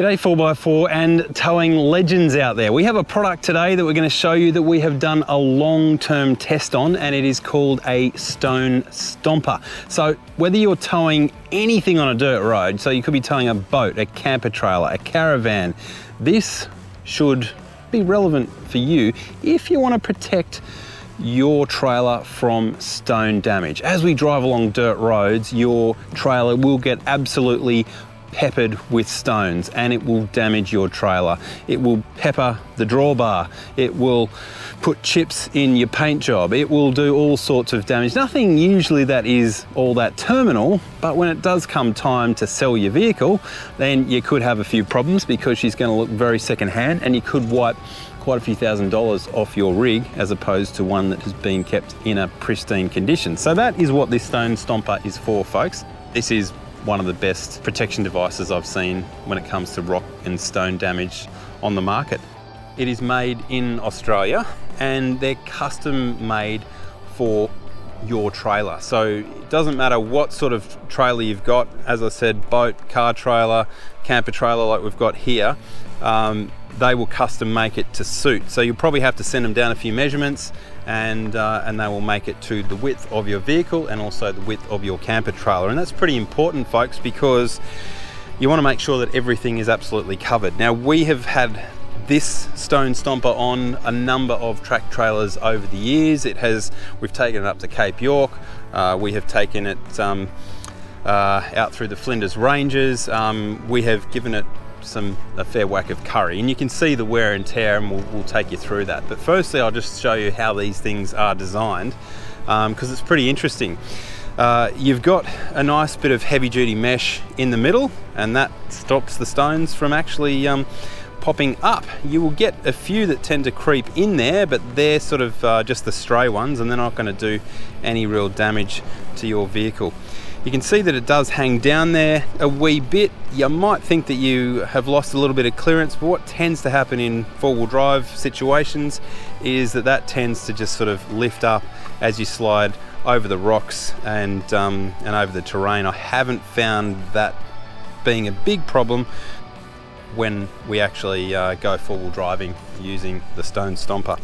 G'day 4x4 and towing legends out there. We have a product today that we're going to show you that we have done a long-term test on, and it is called a Stone Stomper. So whether you're towing anything on a dirt road, so you could be towing a boat, a camper trailer, a caravan, this should be relevant for you if you want to protect your trailer from stone damage. As we drive along dirt roads, your trailer will get absolutely peppered with stones and it will damage your trailer. It will pepper the drawbar. It will put chips in your paint job. It will do all sorts of damage. Nothing usually that is all that terminal, but when it does come time to sell your vehicle, then you could have a few problems because she's going to look very secondhand and you could wipe quite a few $1,000s off your rig as opposed to one that has been kept in a pristine condition. So that is what this Stone Stomper is for, folks. This is one of the best protection devices I've seen when it comes to rock and stone damage on the market. It is made in Australia and they're custom made for your trailer. So it doesn't matter what sort of trailer you've got, as I said, boat, car trailer, camper trailer like we've got here, they will custom make it to suit. So you'll probably have to send them down a few measurements and they will make it to the width of your vehicle and also the width of your camper trailer. And that's pretty important, folks, because you want to make sure that everything is absolutely covered. Now, we have had this Stone Stomper on a number of track trailers over the years. We've taken it up to Cape York. We have taken it out through the Flinders Ranges. We have given it a fair whack of curry, and you can see the wear and tear, and we'll take you through that. But firstly, I'll just show you how these things are designed, because it's pretty interesting. You've got a nice bit of heavy duty mesh in the middle, and that stops the stones from actually popping up. You will get a few that tend to creep in there, but they're sort of just the stray ones, and they're not going to do any real damage to your vehicle. You can see that it does hang down there a wee bit. You might think that you have lost a little bit of clearance, but what tends to happen in four-wheel drive situations is that tends to just sort of lift up as you slide over the rocks and over the terrain. I haven't found that being a big problem when we actually go four-wheel driving using the Stone Stomper.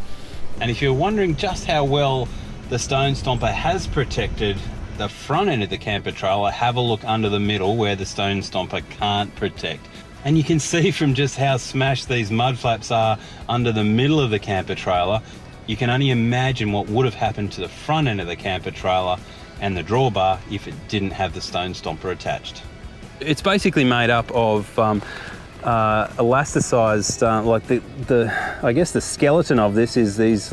And if you're wondering just how well the Stone Stomper has protected the front end of the camper trailer, have a look under the middle where the Stone Stomper can't protect. And you can see from just how smashed these mud flaps are under the middle of the camper trailer, you can only imagine what would have happened to the front end of the camper trailer and the drawbar if it didn't have the Stone Stomper attached. It's basically made up of elasticized, like I guess the skeleton of this is these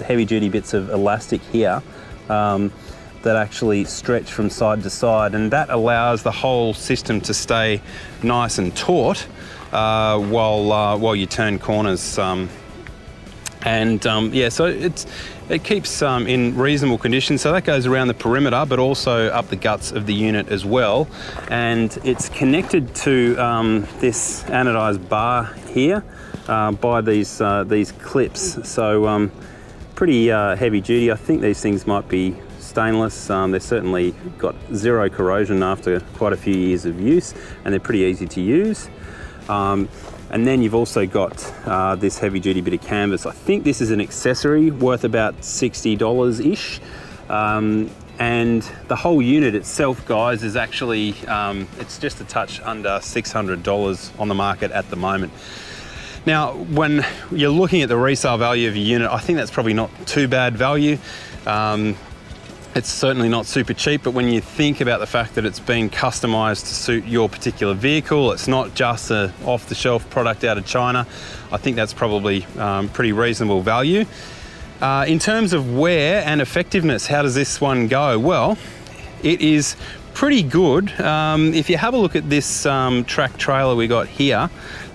heavy duty bits of elastic here that actually stretch from side to side, and that allows the whole system to stay nice and taut while you turn corners. So it keeps in reasonable condition. So that goes around the perimeter, but also up the guts of the unit as well. And it's connected to this anodized bar here by these clips. So pretty heavy duty. I think these things might be stainless. They've certainly got zero corrosion after quite a few years of use, and they're pretty easy to use. And then you've also got this heavy duty bit of canvas. I think this is an accessory worth about $60-ish. And the whole unit itself, guys, is actually, it's just a touch under $600 on the market at the moment. Now, when you're looking at the resale value of your unit, I think that's probably not too bad value. It's certainly not super cheap, but when you think about the fact that it's been customized to suit your particular vehicle, it's not just an off-the-shelf product out of China, I think that's probably pretty reasonable value. In terms of wear and effectiveness, how does this one go? Well, it is pretty good. If you have a look at this track trailer we got here,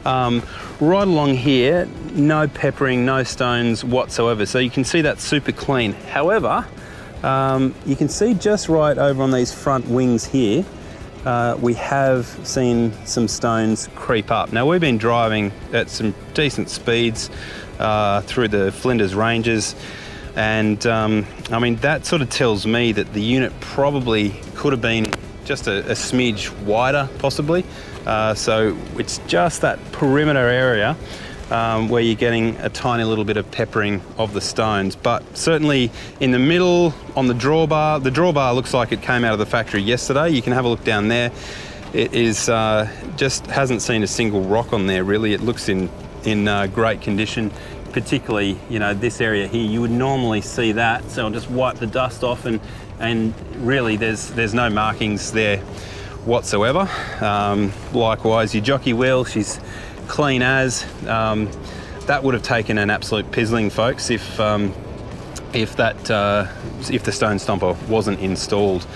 right along here, no peppering, no stones whatsoever. So you can see that's super clean. However, you can see just right over on these front wings here, we have seen some stones creep up. Now, we've been driving at some decent speeds through the Flinders Ranges, and I mean, that sort of tells me that the unit probably could have been just a smidge wider, possibly. So it's just that perimeter area where you're getting a tiny little bit of peppering of the stones. But certainly in the middle, on the drawbar looks like it came out of the factory yesterday. You can have a look down there. It is just hasn't seen a single rock on there really. It looks in great condition, particularly, you know, this area here. You would normally see that, so I'll just wipe the dust off, and really there's no markings there whatsoever. Likewise, your jockey wheel, she's clean as. That would have taken an absolute pizzling, folks, if the Stone Stomper wasn't installed.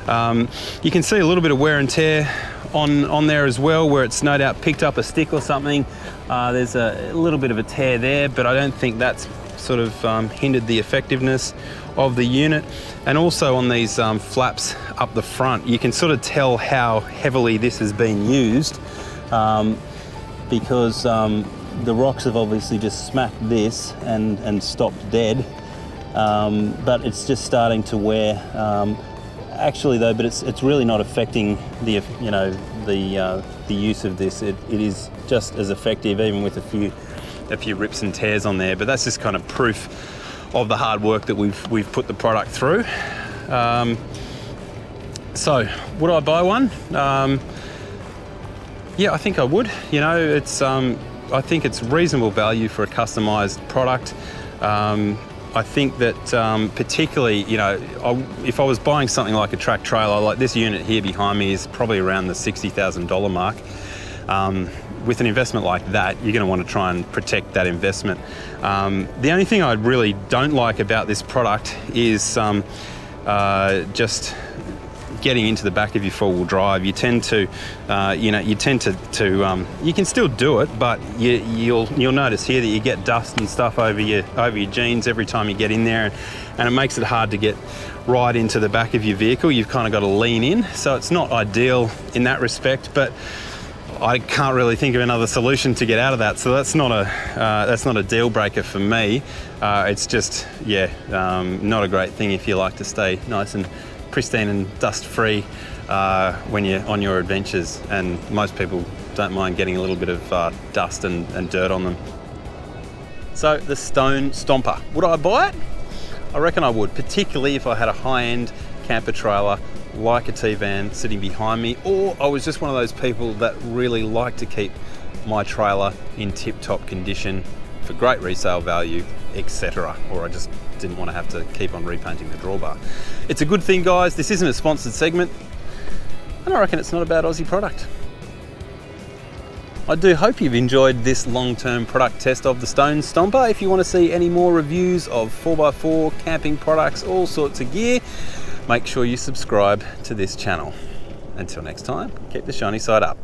You can see a little bit of wear and tear on there as well, where it's no doubt picked up a stick or something. There's a little bit of a tear there, but I don't think that's sort of hindered the effectiveness of the unit. And also on these flaps up the front, you can sort of tell how heavily this has been used, because the rocks have obviously just smacked this and stopped dead, but it's just starting to wear. Actually though, but it's really not affecting the use of this. It is just as effective, even with a few rips and tears on there. But that's just kind of proof of the hard work that we've put the product through. So would I buy one? Yeah, I think I would. You know, it's I think it's reasonable value for a customized product. I think that particularly, you know, if I was buying something like a track trailer, like this unit here behind me is probably around the $60,000 mark. With an investment like that, you're going to want to try and protect that investment. The only thing I really don't like about this product is just getting into the back of your four-wheel drive. You tend to, you can still do it, but you'll notice here that you get dust and stuff over your jeans every time you get in there, and it makes it hard to get right into the back of your vehicle. You've kind of got to lean in, so it's not ideal in that respect. But I can't really think of another solution to get out of that, so that's not a deal breaker for me. It's just, yeah, not a great thing if you like to stay nice and pristine and dust-free when you're on your adventures, and most people don't mind getting a little bit of dust and dirt on them. So the Stone Stomper, would I buy it? I reckon I would, particularly if I had a high-end camper trailer like a T-van sitting behind me, or I was just one of those people that really like to keep my trailer in tip-top condition for great resale value, etc. Or I just didn't want to have to keep on repainting the drawbar. It's a good thing, guys. This isn't a sponsored segment, and I reckon it's not a bad Aussie product. I do hope you've enjoyed this long-term product test of the Stone Stomper. If you want to see any more reviews of 4x4 camping products, all sorts of gear, make sure you subscribe to this channel. Until next time, keep the shiny side up.